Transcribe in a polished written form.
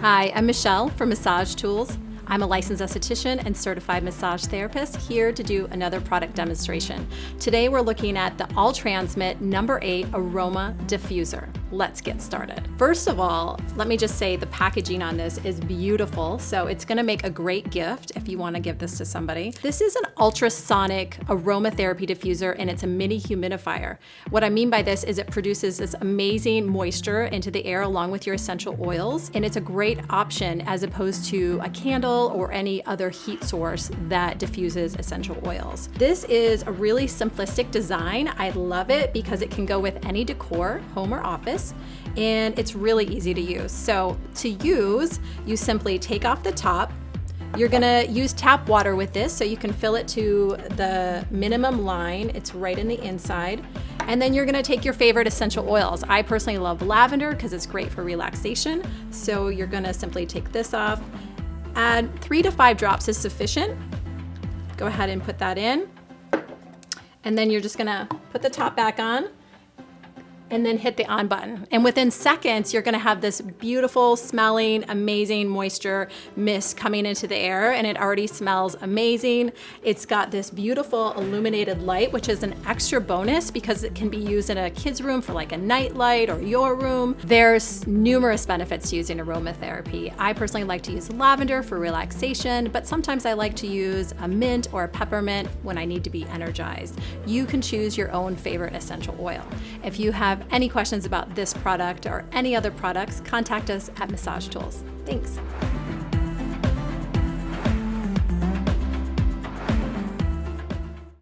Hi, I'm Michelle from Massage Tools. I'm a licensed esthetician and certified massage therapist here to do another product demonstration. Today we're looking at the Ultransmit No8 Aroma Diffuser. Let's get started. First of all, let me just say the packaging on this is beautiful, so it's gonna make a great gift if you wanna give this to somebody. This is an ultrasonic aromatherapy diffuser and it's a mini humidifier. What I mean by this is it produces this amazing moisture into the air along with your essential oils, and it's a great option as opposed to a candle or any other heat source that diffuses essential oils. This is a really simplistic design. I love it because it can go with any decor, home or office, and it's really easy to use. So to use, you simply take off the top. You're gonna use tap water with this so you can fill it to the minimum line. It's right in the inside. And then you're gonna take your favorite essential oils. I personally love lavender because it's great for relaxation. So you're gonna simply take this off. Add 3 to 5 drops is sufficient. Go ahead and put that in. And then you're just gonna put the top back on and then hit the on button. And within seconds, you're gonna have this beautiful smelling, amazing moisture mist coming into the air, and it already smells amazing. It's got this beautiful illuminated light, which is an extra bonus because it can be used in a kid's room for like a night light or your room. There's numerous benefits to using aromatherapy. I personally like to use lavender for relaxation, but sometimes I like to use a mint or a peppermint when I need to be energized. You can choose your own favorite essential oil. If you have any questions about this product or any other products, contact us at Massage Tools. Thanks.